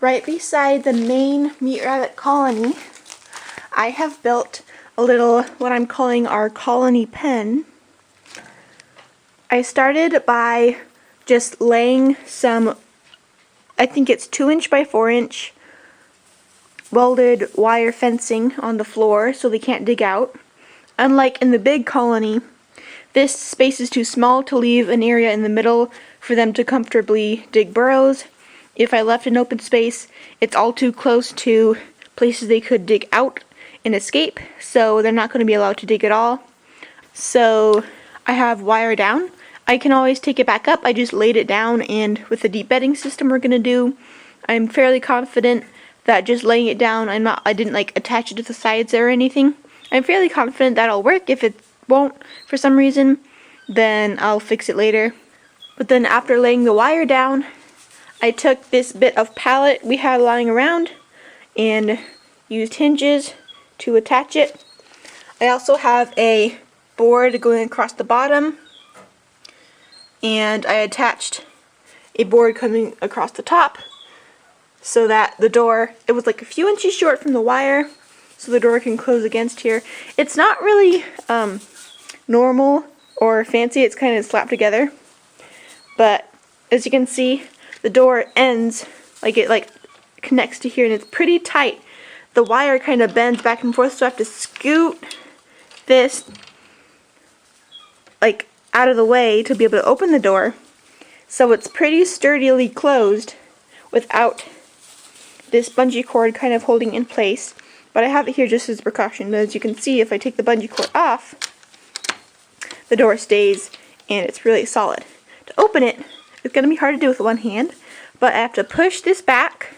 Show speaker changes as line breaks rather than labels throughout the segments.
Right beside the main meat rabbit colony, I have built a little, what I'm calling our colony pen. I started by just laying some, I think it's 2" by 4" welded wire fencing on the floor so they can't dig out. Unlike in the big colony, this space is too small to leave an area in the middle for them to comfortably dig burrows. If I left an open space, it's all too close to places they could dig out and escape, so they're not going to be allowed to dig at all. So I have wire down. I can always take it back up. I just laid it down, and with the deep bedding system we're going to do, I'm fairly confident that just laying it down, I didn't like attach it to the sides or anything. I'm fairly confident that'll work. If it won't for some reason, then I'll fix it later. But then after laying the wire down, I took this bit of pallet we had lying around and used hinges to attach it. I also have a board going across the bottom, and I attached a board coming across the top so that the door, it was like a few inches short from the wire, so the door can close against here. It's not really normal or fancy, it's kind of slapped together, but as you can see, the door ends, it connects to here, and it's pretty tight. The wire kind of bends back and forth, so I have to scoot this out of the way to be able to open the door. So it's pretty sturdily closed without this bungee cord kind of holding in place. But I have it here just as a precaution. As you can see, if I take the bungee cord off, the door stays and it's really solid. To open it, it's going to be hard to do with one hand, but I have to push this back,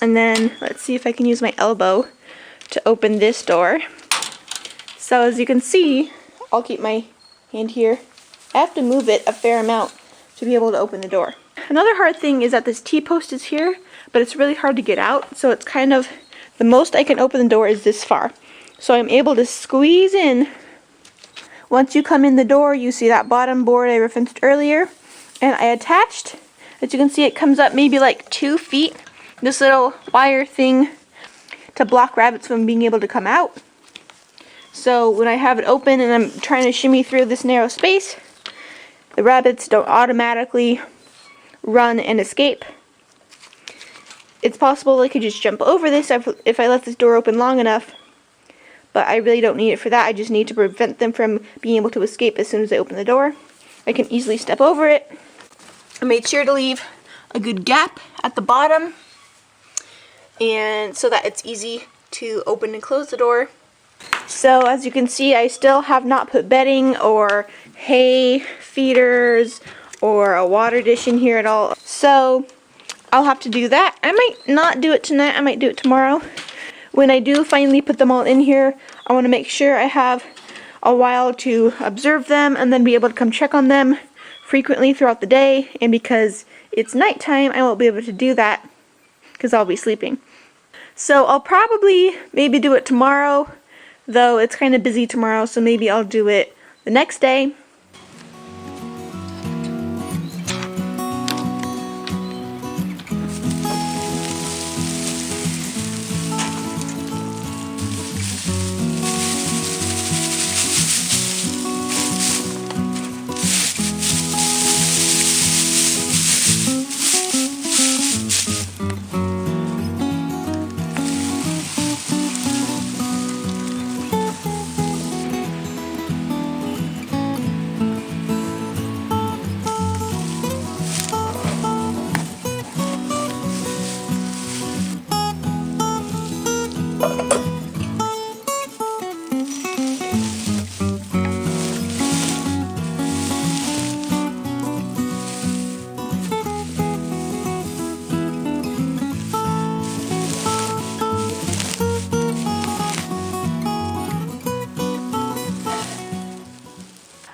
and then let's see if I can use my elbow to open this door. So as you can see, I'll keep my hand here. I have to move it a fair amount to be able to open the door. Another hard thing is that this T-post is here, but it's really hard to get out, so it's kind of, the most I can open the door is this far. So I'm able to squeeze in. Once you come in the door, you see that bottom board I referenced earlier, and I attached, as you can see, it comes up maybe like 2 feet, this little wire thing to block rabbits from being able to come out. So when I have it open and I'm trying to shimmy through this narrow space, the rabbits don't automatically run and escape. It's possible they could just jump over this if I let this door open long enough, but I really don't need it for that. I just need to prevent them from being able to escape as soon as I open the door. I can easily step over it. I made sure to leave a good gap at the bottom, and so that it's easy to open and close the door. So as you can see, I still have not put bedding or hay feeders or a water dish in here at all. So I'll have to do that. I might not do it tonight, I might do it tomorrow. When I do finally put them all in here, I want to make sure I have a while to observe them and then be able to come check on them frequently throughout the day. And because it's nighttime, I won't be able to do that because I'll be sleeping. So I'll probably maybe do it tomorrow, though it's kind of busy tomorrow, so maybe I'll do it the next day.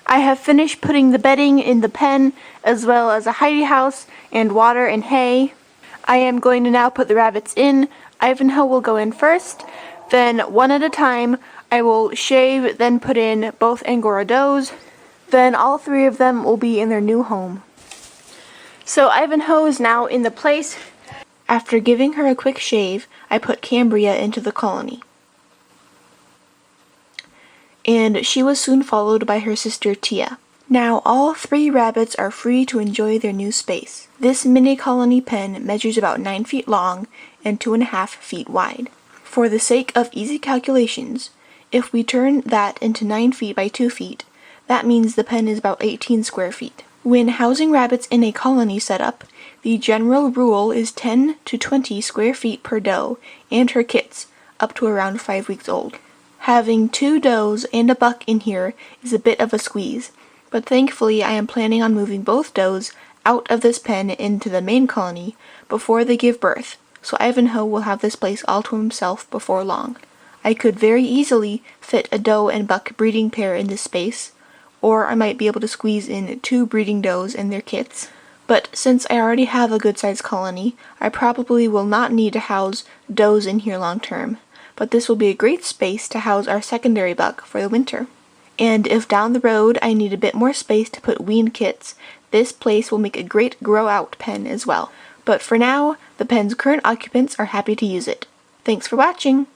I have finished putting the bedding in the pen, as well as a hidey house and water and hay. I am going to now put the rabbits in. Ivanhoe will go in first, then one at a time I will shave, then put in both Angora does. Then all 3 of them will be in their new home. So Ivanhoe is now in the place After giving her a quick shave, I put Cambria into the colony. And she was soon followed by her sister Tia. Now all 3 rabbits are free to enjoy their new space. This mini colony pen measures about 9 feet long and 2.5 feet wide. For the sake of easy calculations, if we turn that into 9 feet by 2 feet, that means the pen is about 18 square feet. When housing rabbits in a colony setup, the general rule is 10 to 20 square feet per doe and her kits, up to around 5 weeks old. Having 2 does and a buck in here is a bit of a squeeze, but thankfully I am planning on moving both does out of this pen into the main colony before they give birth, so Ivanhoe will have this place all to himself before long. I could very easily fit a doe and buck breeding pair in this space, or I might be able to squeeze in 2 breeding does and their kits. But since I already have a good-sized colony, I probably will not need to house does in here long term, but this will be a great space to house our secondary buck for the winter. And if down the road I need a bit more space to put weaned kits, this place will make a great grow-out pen as well. But for now, the pen's current occupants are happy to use it. Thanks for watching!